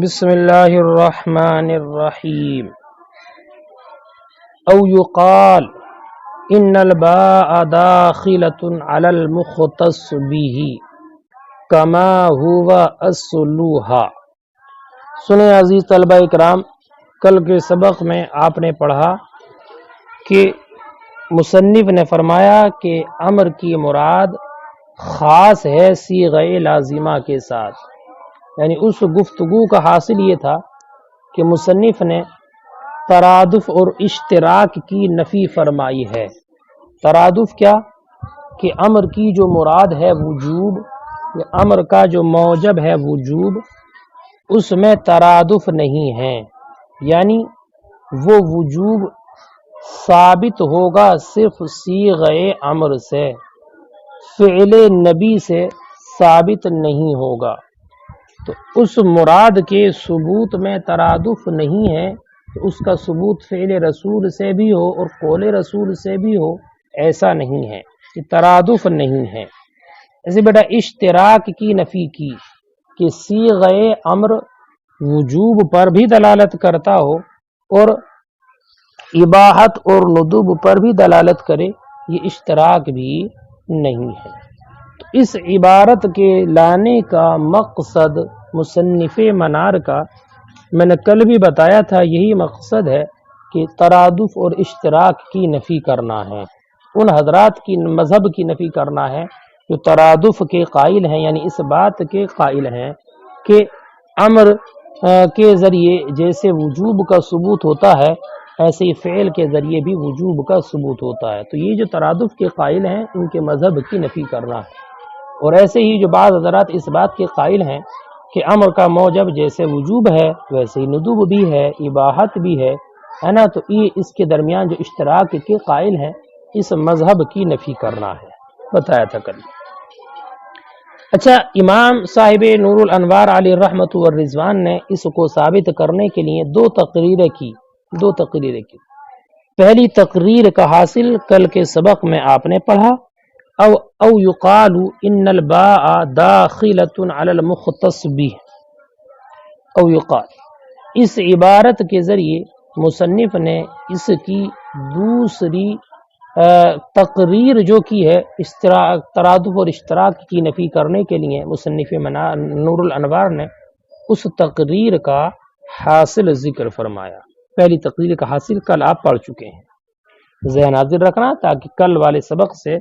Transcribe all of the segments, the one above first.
بسم اللہ الرحمن الرحیم او یقال ان الباء داخلۃ علی المختص به کما هو اصلها۔ سنیں عزیز طلبہ اکرام، کل کے سبق میں آپ نے پڑھا کہ مصنف نے فرمایا کہ امر کی مراد خاص ہے صیغہ لازمہ کے ساتھ، یعنی اس گفتگو کا حاصل یہ تھا کہ مصنف نے ترادف اور اشتراک کی نفی فرمائی ہے۔ ترادف کیا کہ امر کی جو مراد ہے وجوب، یا امر کا جو موجب ہے وجوب، اس میں ترادف نہیں ہے، یعنی وہ وجوب ثابت ہوگا صرف صیغہ امر سے، فعل نبی سے ثابت نہیں ہوگا۔ تو اس مراد کے ثبوت میں ترادف نہیں ہے کہ اس کا ثبوت فعل رسول سے بھی ہو اور قول رسول سے بھی ہو، ایسا نہیں ہے کہ ترادف نہیں ہے۔ ایسے بیٹا اشتراک کی نفی کی کہ صیغہ امر وجوب پر بھی دلالت کرتا ہو اور اباحت اور ندب پر بھی دلالت کرے، یہ اشتراک بھی نہیں ہے۔ تو اس عبارت کے لانے کا مقصد مصنف منار کا میں نے کل بھی بتایا تھا، یہی مقصد ہے کہ ترادف اور اشتراک کی نفی کرنا ہے، ان حضرات کی مذہب کی نفی کرنا ہے جو ترادف کے قائل ہیں، یعنی اس بات کے قائل ہیں کہ امر کے ذریعے جیسے وجوب کا ثبوت ہوتا ہے ایسے ہی فعل کے ذریعے بھی وجوب کا ثبوت ہوتا ہے۔ تو یہ جو ترادف کے قائل ہیں ان کے مذہب کی نفی کرنا ہے، اور ایسے ہی جو بعض حضرات اس بات کے قائل ہیں کہ امر کا موجب جیسے وجوب ہے ویسے ہی ندب بھی ہے، اباحت بھی ہے نا، تو یہ اس کے درمیان جو اشتراک کے قائل ہیں اس مذہب کی نفی کرنا ہے، بتایا تھا کل۔ اچھا، امام صاحب نور الانوار علیہ الرحمۃ والرضوان نے اس کو ثابت کرنے کے لیے دو تقریریں کی۔ پہلی تقریر کا حاصل کل کے سبق میں آپ نے پڑھا، او یقال ان الباء داخلۃ علی المختص به۔ او یقال، اس عبارت کے ذریعے مصنف نے اس کی دوسری تقریر جو کی ہے ترادف اور اشتراک کی نفی کرنے کے لیے مصنف نور الانوار نے اس تقریر کا حاصل ذکر فرمایا۔ پہلی تقریر کا حاصل کل آپ پڑھ چکے ہیں، ذہن حاضر رکھنا تاکہ کل والے سبق سے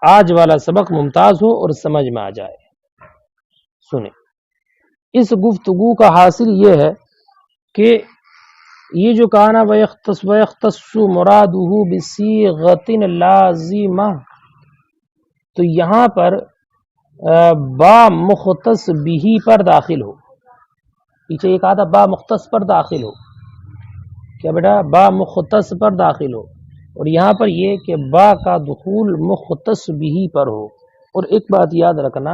آج والا سبق ممتاز ہو اور سمجھ میں آ جائے۔ سنیں، اس گفتگو کا حاصل یہ ہے کہ یہ جو کہا نا وَيَخْتَصُّ مُرَادُهُ بِصِيغَةٍ لَازِمَةٍ، تو یہاں پر با مختص بھی پر داخل ہو۔ پیچھے یہ کہا تھا با مختص پر داخل ہو، کیا بیٹا؟ با مختص پر داخل ہو، اور یہاں پر یہ کہ با کا دخول مختص بھی پر ہو۔ اور ایک بات یاد رکھنا،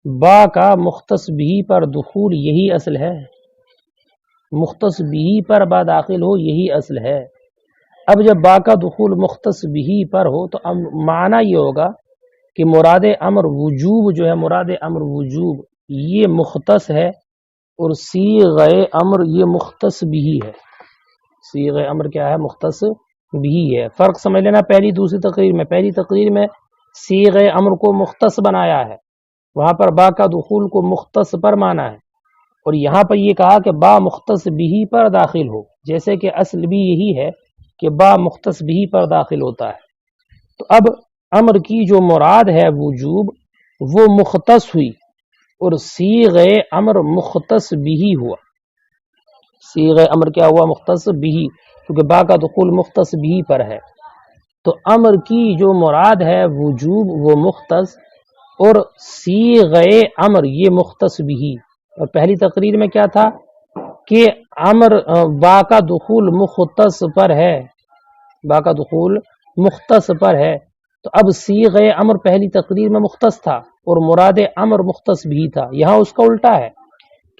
با کا مختص بھی پر دخول یہی اصل ہے، مختص بھی پر با داخل ہو یہی اصل ہے۔ اب جب با کا دخول مختص بھی پر ہو تو اب معنی یہ ہوگا کہ مراد امر وجوب جو ہے، مراد امر وجوب یہ مختص ہے، اور صیغہ امر یہ مختص بھی ہے۔ صیغہ امر کیا ہے؟ مختص بھی ہے۔ فرق سمجھ لینا پہلی دوسری تقریر میں۔ پہلی تقریر میں صیغہ امر کو مختص بنایا ہے، وہاں پر با کا دخول کو مختص پر مانا ہے، اور یہاں پر یہ کہا کہ با مختص بھی پر داخل ہو، جیسے کہ اصل بھی یہی ہے کہ با مختص بھی پر داخل ہوتا ہے۔ تو اب امر کی جو مراد ہے وجوب وہ مختص ہوئی، اور صیغہ امر مختص بھی ہوا۔ صیغہ امر کیا ہوا؟ مختص بھی، کیونکہ با کا دخول مختص بھی پر ہے۔ تو امر کی جو مراد ہے وجوب وہ مختص، اور صیغہ امر یہ مختص بھی۔ اور پہلی تقریر میں کیا تھا کہ امر با کا دخول مختص پر ہے، با کا دخول مختص پر ہے، تو اب صیغہ امر پہلی تقریر میں مختص تھا اور مراد امر مختص بھی تھا۔ یہاں اس کا الٹا ہے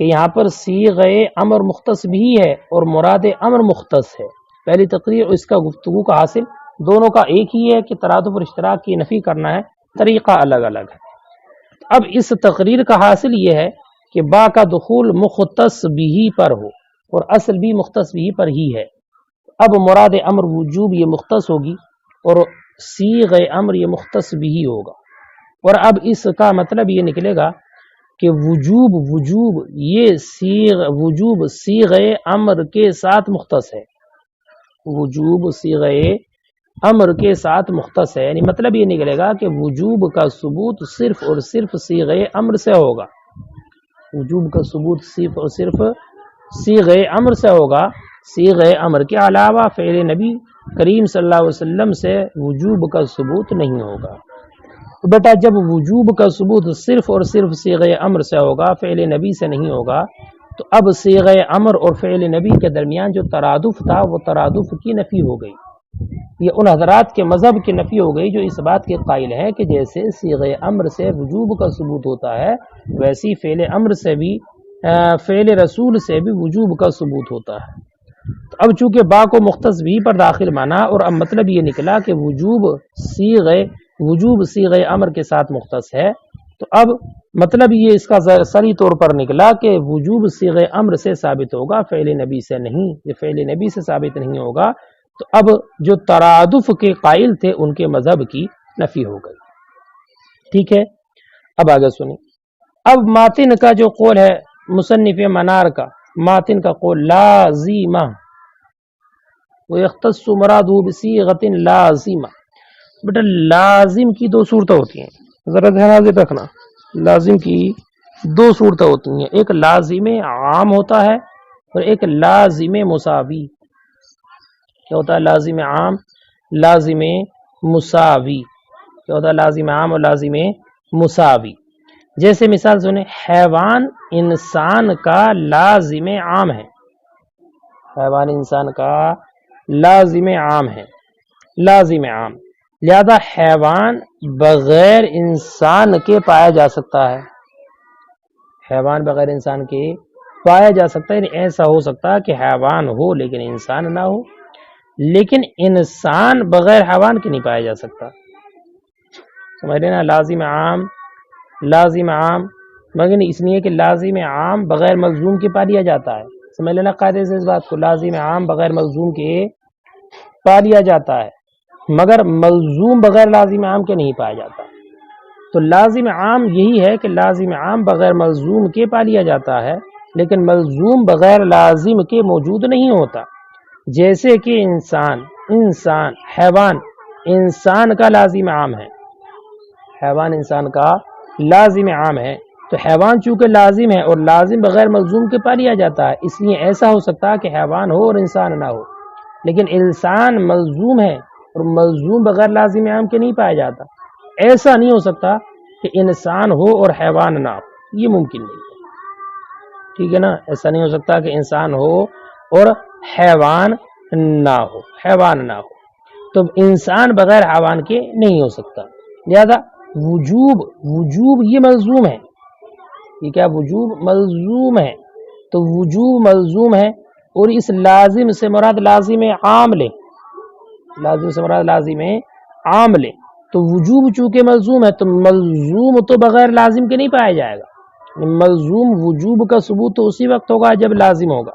کہ یہاں پر صیغہ امر مختص بھی ہے اور مراد امر مختص ہے۔ پہلی تقریر اور اس کا گفتگو کا حاصل دونوں کا ایک ہی ہے کہ ترادف اور اشتراک کی نفی کرنا ہے، طریقہ الگ الگ ہے۔ اب اس تقریر کا حاصل یہ ہے کہ با کا دخول مختص بھی پر ہو اور اصل بھی مختص بھی پر ہی ہے. اب مراد امر وجوب یہ مختص ہوگی اور صیغ امر یہ مختص بھی ہوگا. اور اب اس کا مطلب یہ نکلے گا کہ وجوب یہ وجوب صیغ امر کے ساتھ مختص ہے. وجوب صیغ امر کے ساتھ مختص ہے، یعنی مطلب یہ نکلے گا کہ وجوب کا ثبوت صرف اور صرف صیغ امر سے ہوگا. وجوب کا ثبوت صرف اور صرف صیغ امر سے ہوگا. صیغ امر کے علاوہ فعل نبی کریم صلی اللہ علیہ وسلم سے وجوب کا ثبوت نہیں ہوگا. تو بیٹا جب وجوب کا ثبوت صرف اور صرف صیغ امر سے ہوگا، فعل نبی سے نہیں ہوگا، تو اب صیغ امر اور فعل نبی کے درمیان جو ترادف تھا وہ ترادف کی نفی ہو گئی. یہ ان حضرات کے مذہب کی نفی ہو گئی جو اس بات کے قائل ہیں کہ جیسے صیغ امر سے وجوب کا ثبوت ہوتا ہے ویسی فعل امر سے بھی فعل رسول سے بھی وجوب کا ثبوت ہوتا ہے. تو اب چونکہ با کو مختص بھی پر داخل مانا اور اب مطلب یہ نکلا کہ وجوب صیغ امر کے ساتھ مختص ہے، تو اب مطلب یہ اس کا سری طور پر نکلا کہ وجوب صیغ امر سے ثابت ہوگا، فعل نبی سے نہیں. یہ فعل نبی سے ثابت نہیں ہوگا تو اب جو ترادف کے قائل تھے ان کے مذہب کی نفی ہو گئی. ٹھیک ہے، اب آگے سنیں. اب ماتن کا جو قول ہے مصنف منار کا، ماتن کا قول لازمہ وَيَخْتَصُّ مُرَادُهُ بِصِيغَةٍ لازمہ. بیٹا لازم کی دو صورتیں ہوتی ہیں، ذرا دھیان حاضر رکھنا. لازم کی دو صورتیں ہوتی ہیں، ایک لازم عام ہوتا ہے اور ایک لازم مساوی. کیا ہوتا ہے لازم عام؟ لازم مساوی. کیا ہوتا ہے لازم عام اور لازم مساوی؟ جیسے مثال سنیں، حیوان انسان کا لازم عام ہے. حیوان انسان کا لازم عام ہے، لازم عام. لہذا حیوان بغیر انسان کے پایا جا سکتا ہے. حیوان بغیر انسان کے پایا جا سکتا ہے، یعنی ایسا ہو سکتا ہے کہ حیوان ہو لیکن انسان نہ ہو، لیکن انسان بغیر حیوان کے نہیں پایا جا سکتا. سمجھ رہے نا؟ لازم عام، لازم عام مگر اس لیے کہ لازم عام بغیر ملزوم کے پا لیا جاتا ہے. سمجھ لینا قاعدے سے اس بات کو، لازم عام بغیر ملزوم کے پا لیا جاتا ہے مگر ملزوم بغیر لازم عام کے نہیں پایا جاتا. تو لازم عام یہی ہے کہ لازم عام بغیر ملزوم کے پا لیا جاتا ہے لیکن ملزوم بغیر لازم کے موجود نہیں ہوتا. جیسے کہ انسان حیوان انسان کا لازم عام ہے، حیوان انسان کا لازم عام ہے، تو حیوان چونکہ لازم ہے اور لازم بغیر ملزوم کے پا لیا جاتا ہے، اس لیے ایسا ہو سکتا ہے کہ حیوان ہو اور انسان نہ ہو، لیکن انسان ملزوم ہے اور ملزوم بغیر لازم عام کے نہیں پایا جاتا. ایسا نہیں ہو سکتا کہ انسان ہو اور حیوان نہ ہو، یہ ممکن نہیں ہے. ٹھیک ہے نا؟ ایسا نہیں ہو سکتا کہ انسان ہو اور حیوان نہ ہو، حیوان نہ ہو. تو انسان بغیر حیوان کے نہیں ہو سکتا. لہذا وجوب یہ ملزوم ہے. یہ کیا؟ وجوب ملزوم ہے. تو وجوب ملزوم ہے اور اس لازم سے مراد لازم عام لے، لازم سے مراد لازم عام لے. تو وجوب چونکہ ملزوم ہے تو ملزوم تو بغیر لازم کے نہیں پایا جائے گا. ملزوم وجوب کا ثبوت تو اسی وقت ہوگا جب لازم ہوگا.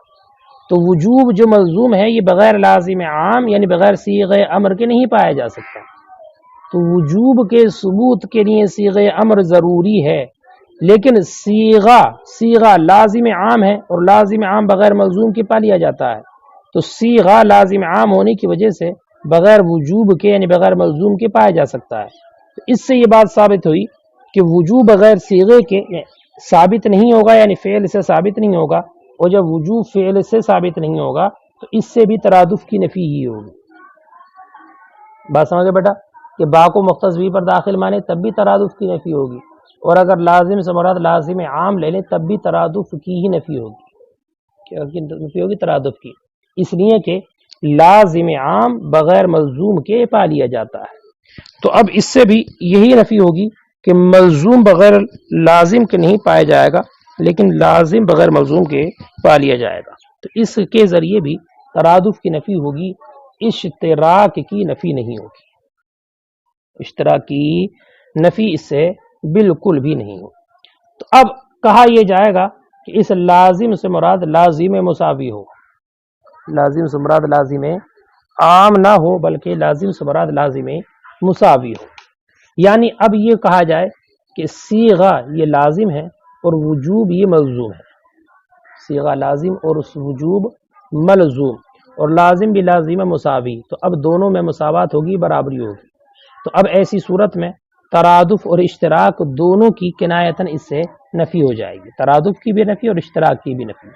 تو وجوب جو ملزوم ہے یہ بغیر لازم عام یعنی بغیر صیغ امر کے نہیں پایا جا سکتا. تو وجوب کے ثبوت کے لیے صیغ امر ضروری ہے، لیکن صیغہ لازم عام ہے اور لازم عام بغیر ملزوم کے پا لیا جاتا ہے. تو صیغہ لازم عام ہونے کی وجہ سے بغیر وجوب کے یعنی بغیر ملزوم کے پایا جا سکتا ہے. تو اس سے یہ بات ثابت ہوئی کہ وجوب بغیر صیغے کے ثابت نہیں ہوگا، یعنی فعل سے ثابت نہیں ہوگا، اور جب وجوب فعل سے ثابت نہیں ہوگا تو اس سے بھی ترادف کی نفی ہی ہوگی. بات سمجھ گئے بیٹا؟ کہ با کو مختص بھی پر داخل مانے تب بھی ترادف کی نفی ہوگی، اور اگر لازم سے مراد لازم عام لے لیں تب بھی ترادف کی ہی نفی ہوگی. کیا نفی ہوگی؟ ترادف کی. اس لیے کہ لازم عام بغیر ملزوم کے پا لیا جاتا ہے. تو اب اس سے بھی یہی نفی ہوگی کہ ملزوم بغیر لازم کے نہیں پایا جائے گا لیکن لازم بغیر ملزوم کے پا لیا جائے گا. تو اس کے ذریعے بھی ترادف کی نفی ہوگی، اشتراک کی نفی نہیں ہوگی. اشتراک کی نفی اس سے بالکل بھی نہیں ہوگی. تو اب کہا یہ جائے گا کہ اس لازم سے مراد لازم مساوی ہو، لازم سے مراد لازم عام نہ ہو بلکہ لازم سے مراد لازم مساوی ہو. یعنی اب یہ کہا جائے کہ صیغہ یہ لازم ہے اور وجوب یہ ملزوم ہے، صیغہ لازم اور اس وجوب ملزوم، اور لازم بھی لازم مساوی، تو اب دونوں میں مساوات ہوگی، برابری ہوگی. تو اب ایسی صورت میں ترادف اور اشتراک دونوں کی کنایتاً اس سے نفی ہو جائے گی، ترادف کی بھی نفی اور اشتراک کی بھی نفی.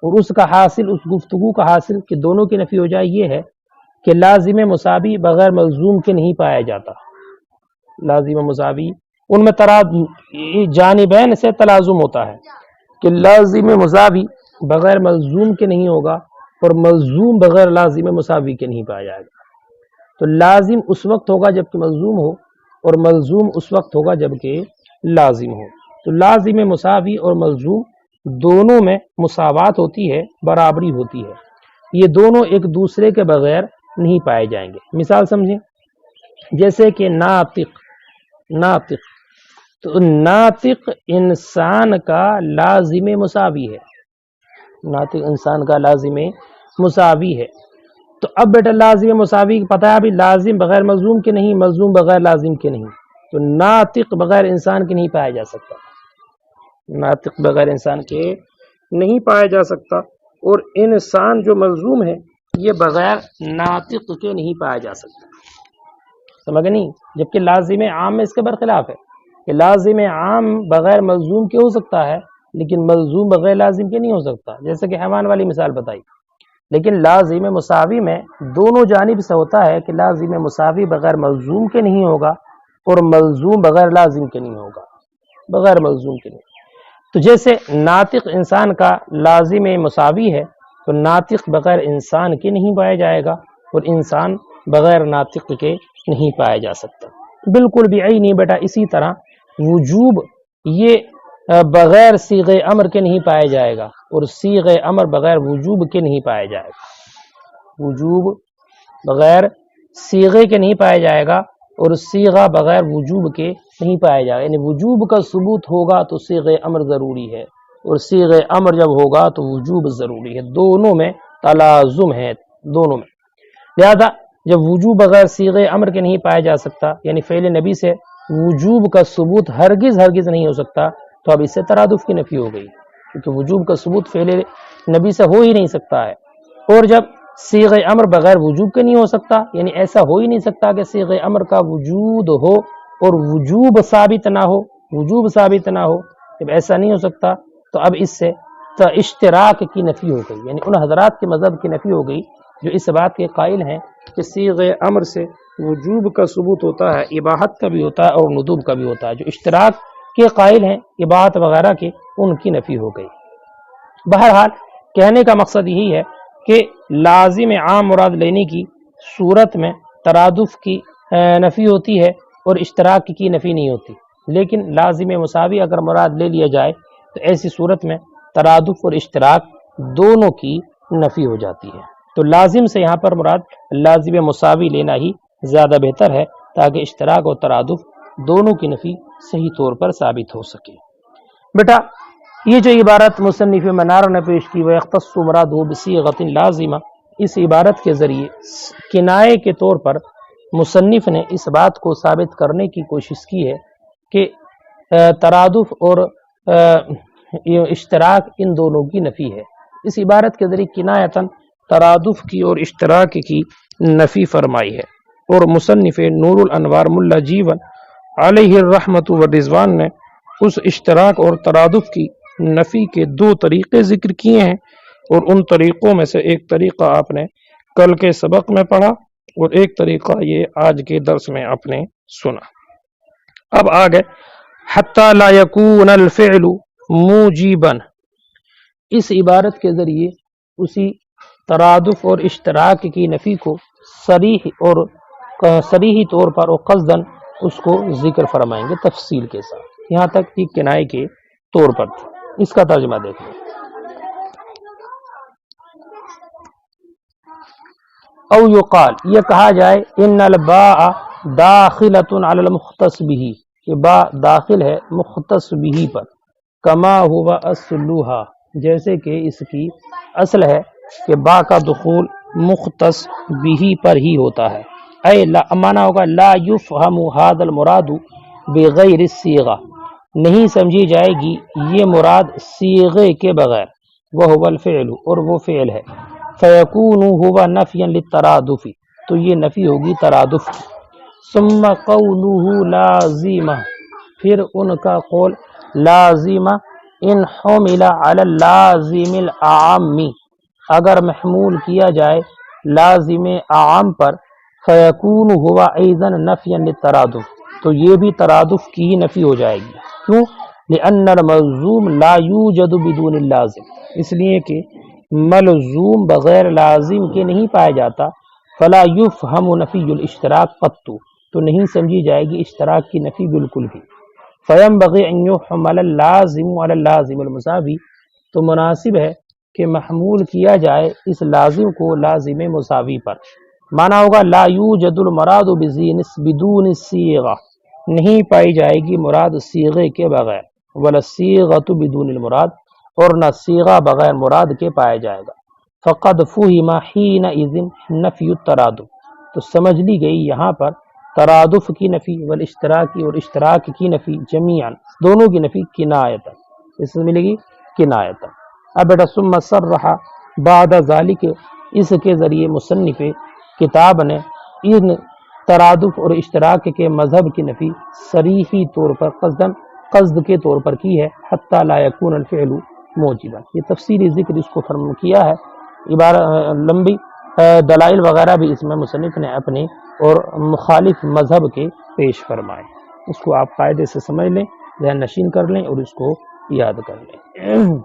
اور اس کا حاصل، اس گفتگو کا حاصل کہ دونوں کی نفی ہو جائے یہ ہے کہ لازم مساوی بغیر ملزوم کے نہیں پایا جاتا. لازم مساوی ان میں جانبین سے تلازم ہوتا ہے کہ لازم مساوی بغیر ملزوم کے نہیں ہوگا اور ملزوم بغیر لازم مساوی کے نہیں پایا جائے گا. تو لازم اس وقت ہوگا جب کہ ملزوم ہو اور ملزوم اس وقت ہوگا جب کہ لازم ہو. تو لازم مساوی اور ملزوم دونوں میں مساوات ہوتی ہے، برابری ہوتی ہے، یہ دونوں ایک دوسرے کے بغیر نہیں پائے جائیں گے. مثال سمجھیں، جیسے کہ ناطق، ناطق تو ناطق انسان کا لازم مساوی ہے، ناطق انسان کا لازم مساوی ہے. تو اب بیٹا لازم مساوی پتہ ہے ابھی لازم بغیر ملزوم کے نہیں، ملزوم بغیر لازم کے نہیں، تو ناطق بغیر انسان کے نہیں پایا جا سکتا، ناطق بغیر انسان کے نہیں پایا جا سکتا، اور انسان جو ملزوم ہے یہ بغیر ناطق کے نہیں پایا جا سکتا. سمجھ نہیں؟ جبکہ لازم عام میں اس کے برخلاف ہے کہ لازم عام بغیر ملزوم کے ہو سکتا ہے لیکن ملزوم بغیر لازم کے نہیں ہو سکتا، جیسے کہ حیوان والی مثال بتائی. لیکن لازم مساوی میں دونوں جانب سے ہوتا ہے کہ لازم مساوی بغیر ملزوم کے نہیں ہوگا اور ملزوم بغیر لازم کے نہیں ہوگا، بغیر ملزوم کے نہیں. تو جیسے ناطق انسان کا لازم مساوی ہے تو ناطق بغیر انسان کے نہیں پایا جائے گا اور انسان بغیر ناطق کے نہیں پایا جا سکتا. بالکل بھی نہیں بیٹا اسی طرح وجوب یہ بغیر صیغہ امر کے نہیں پایا جائے گا اور صیغہ امر بغیر وجوب کے نہیں پایا جائے گا، وجوب بغیر صیغے کے نہیں پایا جائے گا اور صیغہ بغیر وجوب کے نہیں پایا جائے گا. یعنی وجوب کا ثبوت ہوگا تو صیغہ امر ضروری ہے اور صیغہ امر جب ہوگا تو وجوب ضروری ہے، دونوں میں تلازم ہے، دونوں میں. لہذا جب وجوب بغیر صیغہ امر کے نہیں پایا جا سکتا، یعنی فعل نبی سے وجوب کا ثبوت ہرگز ہرگز نہیں ہو سکتا، تو اب اس سے ترادف کی نفی ہو گئی کیونکہ وجوب کا ثبوت فعل نبی سے ہو ہی نہیں سکتا ہے. اور جب صیغہ امر بغیر وجوب کے نہیں ہو سکتا، یعنی ایسا ہو ہی نہیں سکتا کہ صیغہ امر کا وجود ہو اور وجوب ثابت نہ ہو، وجوب ثابت نہ ہو، جب ایسا نہیں ہو سکتا تو اب اس سے اشتراک کی نفی ہو گئی، یعنی ان حضرات کے مذہب کی نفی ہو گئی جو اس بات کے قائل ہیں کہ صیغہ امر سے وجوب کا ثبوت ہوتا ہے، اباحت کا بھی ہوتا ہے اور ندوب کا بھی ہوتا ہے. جو اشتراک کے قائل ہیں اباحت وغیرہ کے، ان کی نفی ہو گئی. بہرحال کہنے کا مقصد یہی ہے کہ لازم عام مراد لینے کی صورت میں ترادف کی نفی ہوتی ہے اور اشتراک کی نفی نہیں ہوتی، لیکن لازم مساوی اگر مراد لے لیا جائے تو ایسی صورت میں ترادف اور اشتراک دونوں کی نفی ہو جاتی ہے. تو لازم سے یہاں پر مراد لازم مساوی لینا ہی زیادہ بہتر ہے تاکہ اشتراک اور ترادف دونوں کی نفی صحیح طور پر ثابت ہو سکے. بیٹا یہ جو عبارت مصنف منار نے پیش کی وَيَخْتَصُّ مُرَادُهُ بِصِيغَةٍ لَازِمَةٍ، اس عبارت کے ذریعے کنایے کے طور پر مصنف نے اس بات کو ثابت کرنے کی کوشش کی ہے کہ ترادف اور اشتراک ان دونوں کی نفی ہے. اس عبارت کے ذریعے کنایتاً ترادف کی اور اشتراک کی نفی فرمائی ہے. اور مصنف نور الانوار ملا جیون علیہ الرحمت والرضوان نے اس اشتراک اور ترادف کی نفی کے دو طریقے ذکر کیے ہیں، اور ان طریقوں میں سے ایک طریقہ آپ نے کل کے سبق میں پڑھا اور ایک طریقہ یہ آج کے درس میں آپ نے سنا. اب آگے حتی لا یکون الفعل موجبا، اس عبارت کے ذریعے اسی ترادف اور اشتراک کی نفی کو صریحی طور پر اور قصداً اس کو ذکر فرمائیں گے تفصیل کے ساتھ. یہاں تک کہ کنائے کے طور پر. اس کا ترجمہ دیکھ لیں. او یقال، یہ کہا جائے ان الباء داخلۃ علی المختص بہ، کہ با داخل ہے مختص بہ پر، کما ہوا اصلها، جیسے کہ اس کی اصل ہے کہ با کا دخول مختص بھی پر ہی ہوتا ہے. اے لا مانا ہوگا لا یفہم هذا المراد بغیر الصیغہ، نہیں سمجھی جائے گی یہ مراد صیغے کے بغیر. وہ الفعل، اور وہ فعل ہے. فیکون ہوا نفیا للترادف، تو یہ نفی ہوگی ترادف کی. ثم قوله لازمہ، پھر ان کا قول لازمہ ان حمل علی اللازم العام، اگر محمول کیا جائے لازم عام پر، فیکون ہوا ایضا نفیا للترادف، تو یہ بھی ترادف کی ہی نفی ہو جائے گی. کیوں؟ لأن الملزوم لا یوجد بدون اللازم، اس لیے کہ ملزوم بغیر لازم کے نہیں پایا جاتا. فلا یفہم نفی الاشتراک قط، تو نہیں سمجھی جائے گی اشتراک کی نفی بالکل بھی. فینبغی ان یحمل اللازم علی اللازم المساوی، تو مناسب ہے کہ محمول کیا جائے اس لازم کو لازم مساوی پر. مانا ہوگا لا یوجد المراد بدون الصیغہ، نہیں پائی جائے گی مراد صیغے کے بغیر. ولا الصیغۃ بدون المراد، اور نہ صیغہ بغیر مراد کے پایا جائے گا. فقد فہم حینئذ نفی الترادف، تو سمجھ لی گئی یہاں پر ترادف کی نفی، والاشتراکی، اور اشتراک کی نفی، جمیعاً دونوں کی نفی، کنایتا، اس میں ملے گی کنایتا. اب بیٹا ثم صرح بعد ذالک، اس کے ذریعے مصنف کتاب نے ان ترادف اور اشتراک کے مذہب کی نفی صریحی طور پر قصد کے طور پر کی ہے. حتی لا یکون الفعل موجبا، یہ تفصیلی ذکر اس کو فرم کیا ہے، لمبی دلائل وغیرہ بھی اس میں مصنف نے اپنے اور مخالف مذہب کے پیش فرمائے. اس کو آپ قاعدے سے سمجھ لیں، ذہن نشین کر لیں اور اس کو یاد کر لیں.